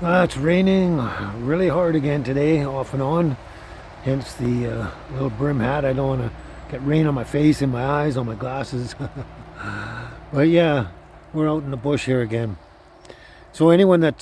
It's raining really hard again today, off and on. Hence the little brim hat. I don't want to get rain on my face, in my eyes, on my glasses. But yeah, we're out in the bush here again. So anyone that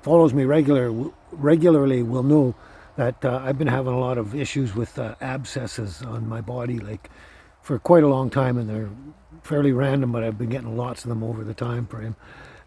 follows me regularly will know that I've been having a lot of issues with abscesses on my body, like for quite a long time, and they're fairly random, but I've been getting lots of them over the time frame.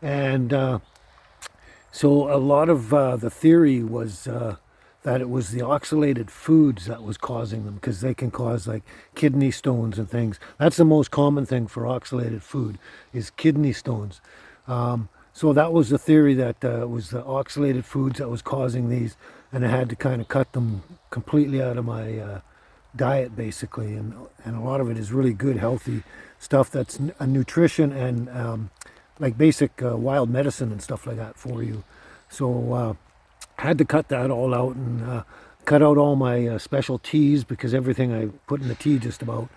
And so a lot of the theory was that it was the oxalated foods that was causing them, because they can cause like kidney stones and things. That's the most common thing for oxalated food is kidney stones. So that was the theory, that it was the oxalated foods that was causing these, and I had to kind of cut them completely out of my diet basically, and a lot of it is really good healthy stuff that's a nutrition and like basic wild medicine and stuff like that for you. So had to cut that all out, and cut out all my special teas, because everything I put in the tea just about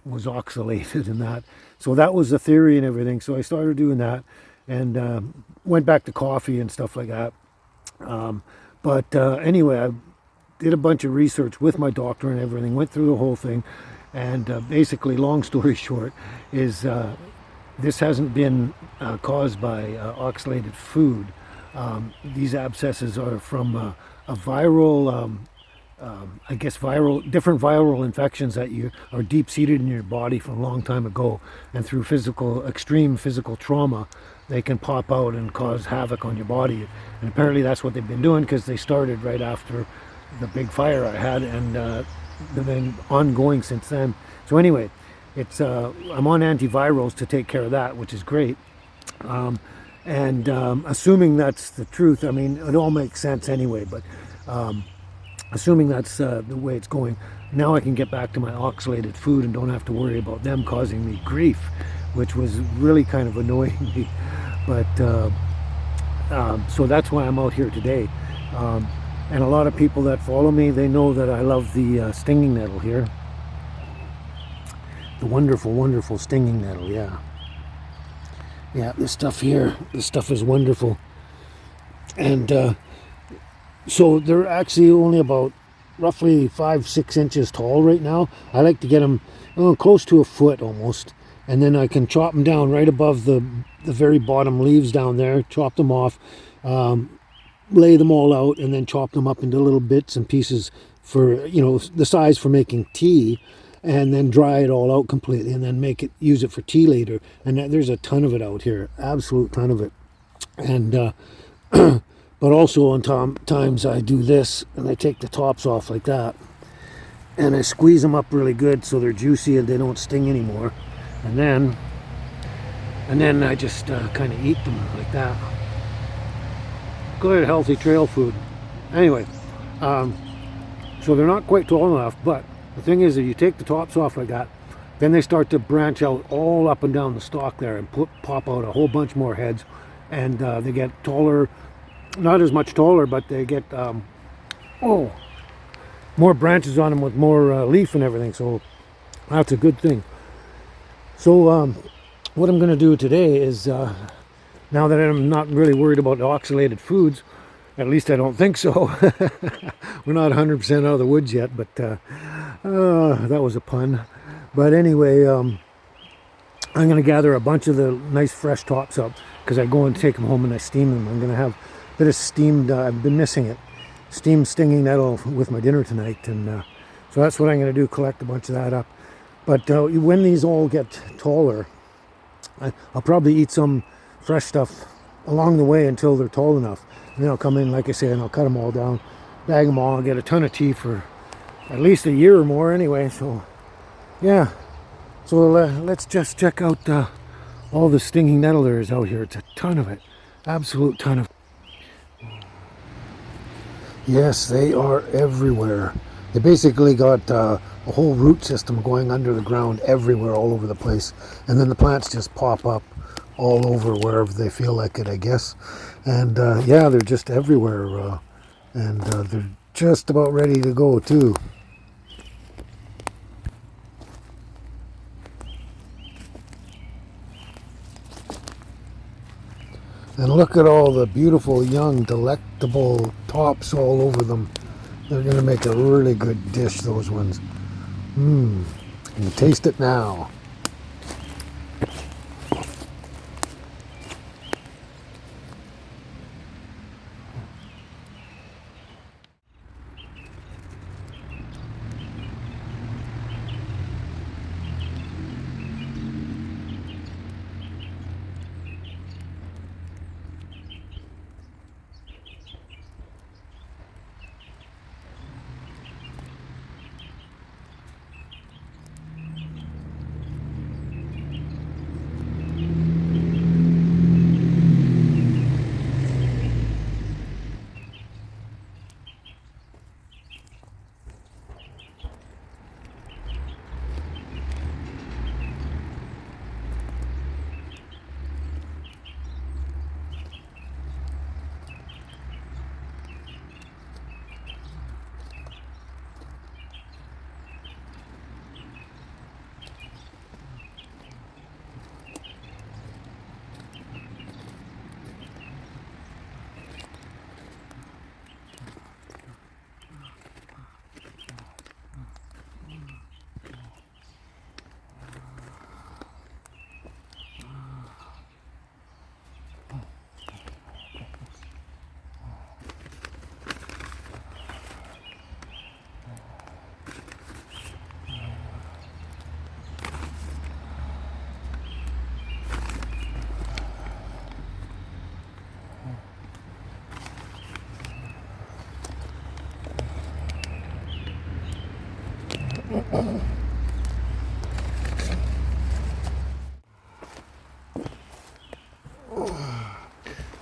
was oxalated and that. So that was the theory and everything. So I started doing that, and went back to coffee and stuff like that. But anyway, I did a bunch of research with my doctor and everything, went through the whole thing, and basically, long story short, is this hasn't been caused by oxalated food. These abscesses are from a viral, I guess, different viral infections that you are deep seated in your body from a long time ago, and through extreme physical trauma, they can pop out and cause havoc on your body. And apparently, that's what they've been doing, because they started right after the big fire I had, and they've been ongoing since then. So anyway, it's I'm on antivirals to take care of that, which is great. And assuming that's the truth, I mean, it all makes sense anyway, but assuming that's the way it's going, now I can get back to my oxalated food and don't have to worry about them causing me grief, which was really kind of annoying me. But so that's why I'm out here today. And a lot of people that follow me, they know that I love the stinging nettle here. The wonderful, wonderful stinging nettle, yeah. Yeah, this stuff here, this stuff is wonderful. And so they're actually only about roughly 5-6 inches tall right now. I like to get them close to a foot almost, and then I can chop them down right above the very bottom leaves down there, chop them off, lay them all out, and then chop them up into little bits and pieces for, the size for making tea, and then dry it all out completely, and then use it for tea later. And there's a ton of it out here, absolute ton of it. And but also on times I do this, and I take the tops off like that, and I squeeze them up really good so they're juicy and they don't sting anymore. And then I just kind of eat them like that. Good healthy trail food. Anyway, so they're not quite tall enough, but the thing is that you take the tops off like that, then they start to branch out all up and down the stalk there, and pop out a whole bunch more heads, and they get taller, not as much taller, but they get more branches on them with more leaf and everything. So that's a good thing. So what I'm going to do today is, now that I'm not really worried about oxalated foods, at least I don't think so. We're not 100% out of the woods yet, but that was a pun. But anyway, I'm going to gather a bunch of the nice fresh tops up, because I go and take them home and I steam them. I'm going to have a bit of steamed, I've been missing it, steamed stinging nettle with my dinner tonight. And so that's what I'm going to do, collect a bunch of that up. But when these all get taller, I'll probably eat some fresh stuff along the way until they're tall enough. And then I'll come in, like I say, and I'll cut them all down, bag them all, and get a ton of tea for at least a year or more anyway. So yeah, so let's just check out all the stinging nettle there is out here. It's a ton of it, absolute ton of it. Yes, they are everywhere. They basically got a whole root system going under the ground everywhere, all over the place. And then the plants just pop up all over wherever they feel like it, I guess. And yeah, they're just everywhere. And they're just about ready to go too. And look at all the beautiful, young, delectable tops all over them. They're going to make a really good dish, those ones. Mmm. You can taste it now.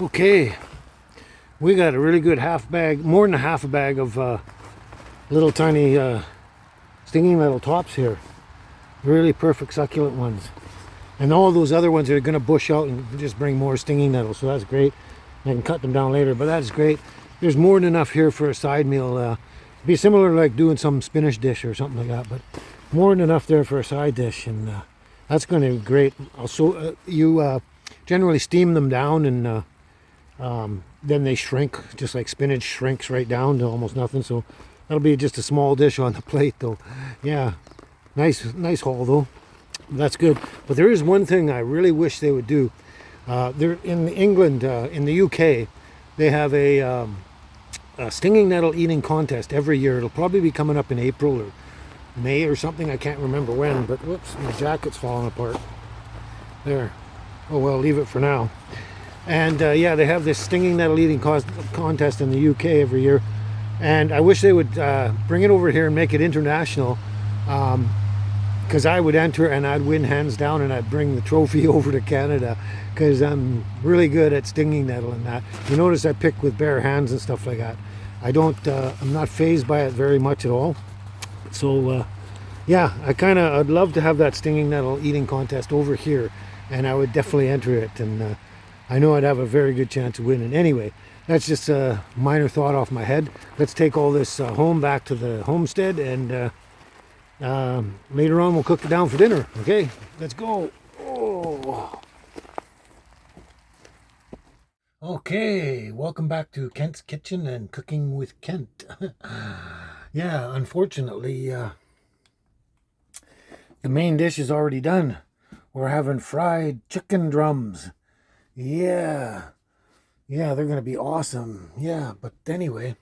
Okay, we got a really good half bag, more than a half a bag of little tiny stinging nettle tops here. Really perfect succulent ones. And all those other ones are going to bush out and just bring more stinging nettles, so that's great. I can cut them down later, but that's great. There's more than enough here for a side meal. Be similar to like doing some spinach dish or something like that, but more than enough there for a side dish, and that's going to be great. Also, you generally steam them down, and then they shrink, just like spinach shrinks right down to almost nothing. So that'll be just a small dish on the plate, though. Yeah, nice haul though. That's good. But there is one thing I really wish they would do. They're in England, in the UK, they have a stinging nettle eating contest every year. It'll probably be coming up in April or May or something. I can't remember when, but whoops, my jacket's falling apart. There. Oh well, leave it for now. And yeah, they have this stinging nettle eating contest in the UK every year. And I wish they would bring it over here and make it international. Because I would enter and I'd win hands down, and I'd bring the trophy over to Canada, because I'm really good at stinging nettle and that. You notice I pick with bare hands and stuff like that. I'm not phased by it very much at all. So yeah, I'd love to have that stinging nettle eating contest over here, and I would definitely enter it, and I know I'd have a very good chance of winning. Anyway, that's just a minor thought off my head. Let's take all this home back to the homestead, and later on we'll cook it down for dinner. Okay, let's go. Oh. Okay, welcome back to Kent's Kitchen and Cooking with Kent. Yeah, unfortunately, the main dish is already done. We're having fried chicken drums. Yeah, they're gonna be awesome. Yeah, but anyway,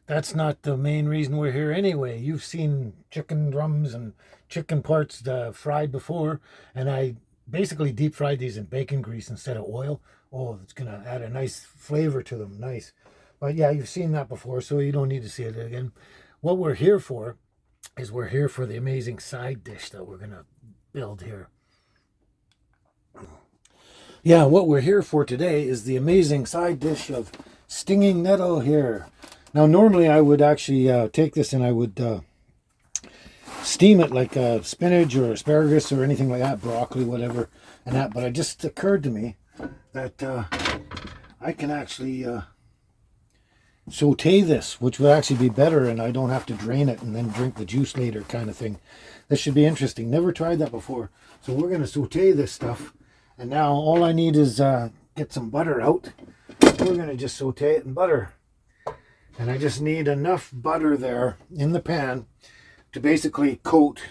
that's not the main reason we're here anyway. You've seen chicken drums and chicken parts fried before, and I basically deep fried these in bacon grease instead of oil. Oh, it's going to add a nice flavor to them. Nice. But yeah, you've seen that before, so you don't need to see it again. What we're here for is we're here for the amazing side dish that we're going to build here. Yeah, what we're here for today is the amazing side dish of stinging nettle here. Now, normally I would actually take this and I would steam it like spinach or asparagus or anything like that, broccoli, whatever, and that. But it just occurred to me that I can actually saute this, which would actually be better, and I don't have to drain it and then drink the juice later, kind of thing. This should be interesting. Never tried that before. So we're going to saute this stuff, And now all I need is get some butter out. We're going to just saute it in butter. And I just need enough butter there in the pan to basically coat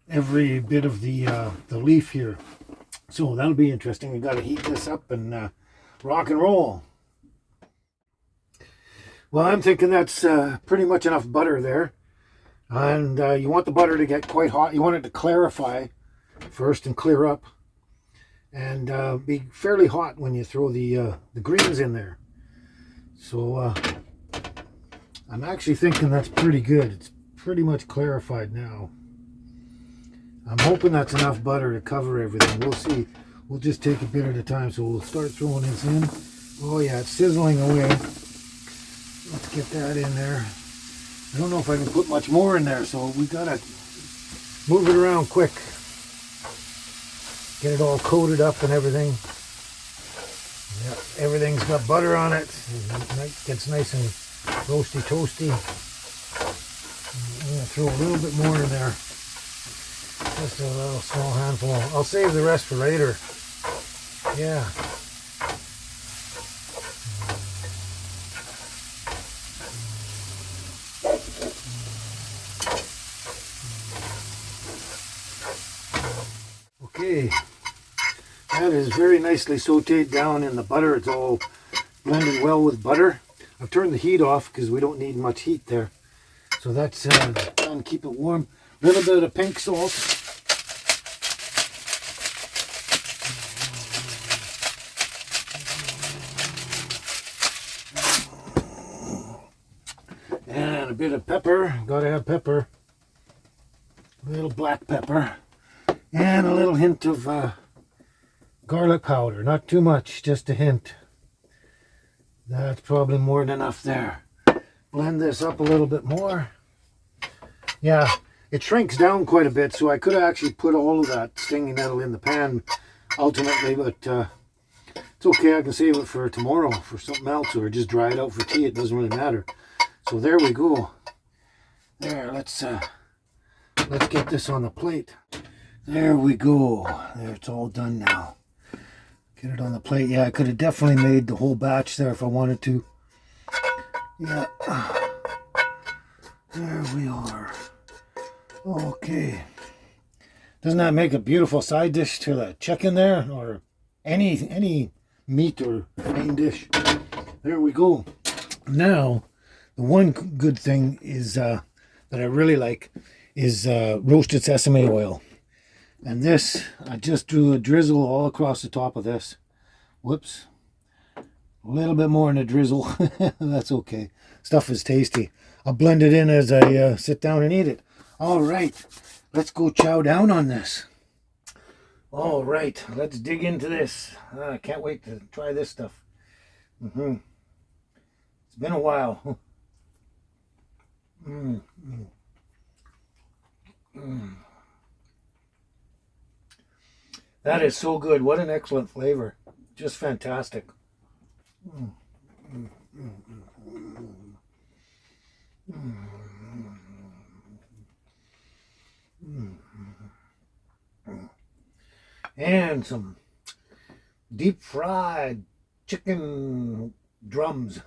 every bit of the leaf here. So that'll be interesting. We got to heat this up and rock and roll. Well, I'm thinking that's pretty much enough butter there. And you want the butter to get quite hot. You want it to clarify first and clear up. And be fairly hot when you throw the greens in there. So I'm actually thinking that's pretty good. It's pretty much clarified now. I'm hoping that's enough butter to cover everything. We'll see. We'll just take a bit at a time. So we'll start throwing this in. Oh yeah, it's sizzling away. Let's get that in there. I don't know if I can put much more in there, so we gotta move it around quick. Get it all coated up and everything. Yep, everything's got butter on it. It gets nice and roasty toasty. I'm gonna throw a little bit more in there. Just a little small handful. I'll save the rest for later. Yeah. Okay, that is very nicely sauteed down in the butter. It's all blended well with butter. I've turned the heat off because we don't need much heat there. So that's trying to keep it warm. A little bit of pink salt. And a bit of pepper. Gotta have pepper. A little black pepper. And a little hint of garlic powder. Not too much, just a hint. That's probably more than enough there. Blend this up a little bit more. Yeah, it shrinks down quite a bit, so I could have actually put all of that stinging nettle in the pan ultimately, but it's okay. I can save it for tomorrow for something else, or just dry it out for tea. It doesn't really matter. So there we go. There, let's get this on the plate. There we go. There, it's all done now. Get it on the plate. Yeah, I could have definitely made the whole batch there if I wanted to. Yeah. There we are. Okay. Doesn't that make a beautiful side dish to the chicken there? Or any meat or main dish. There we go. Now, the one good thing is that I really like is roasted sesame oil. And this, I just drew a drizzle all across the top of this. Whoops. A little bit more than a drizzle. That's okay. Stuff is tasty. I'll blend it in as I sit down and eat it. All right. Let's go chow down on this. All right. Let's dig into this. I can't wait to try this stuff. It's been a while. That is so good. What an excellent flavor. Just fantastic. And some deep fried chicken drums.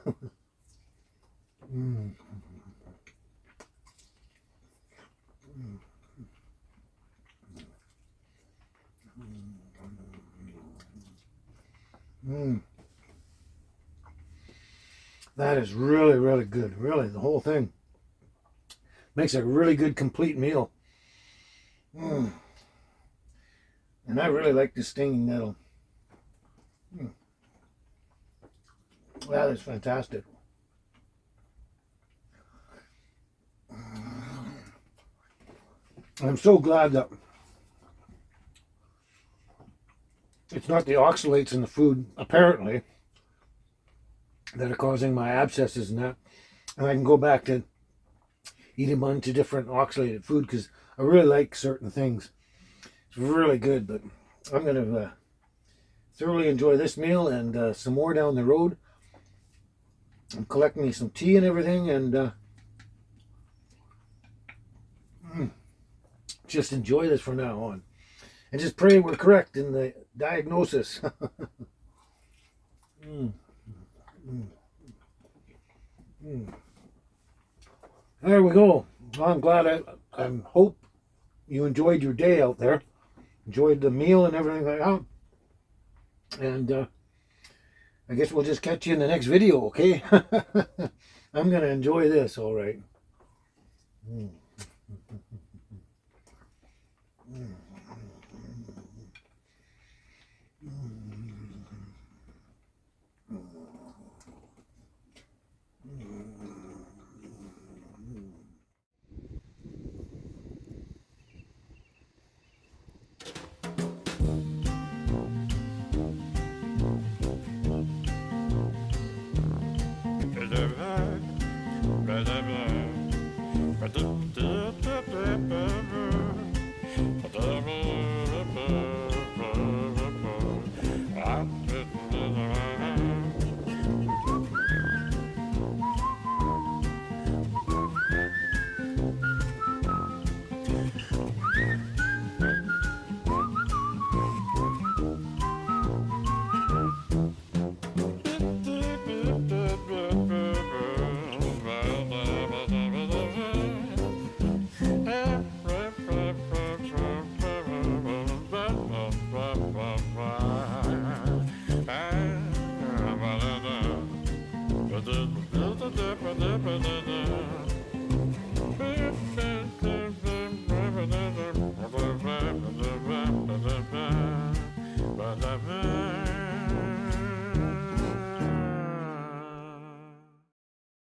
That is really, really good. Really, the whole thing makes a really good complete meal. And I really like the stinging nettle. That is fantastic. I'm so glad that it's not the oxalates in the food, apparently, that are causing my abscesses and that. And I can go back to eating a bunch of different oxalated food because I really like certain things. It's really good, but I'm going to thoroughly enjoy this meal and some more down the road. I'm collecting me some tea and everything, and just enjoy this from now on. and just pray we're correct in the diagnosis. Mm, mm, mm. There we go. Well, I'm glad. I hope you enjoyed your day out there, enjoyed the meal and everything like that. And I guess we'll just catch you in the next video, okay? I'm gonna enjoy this, all right. Mm. Mm.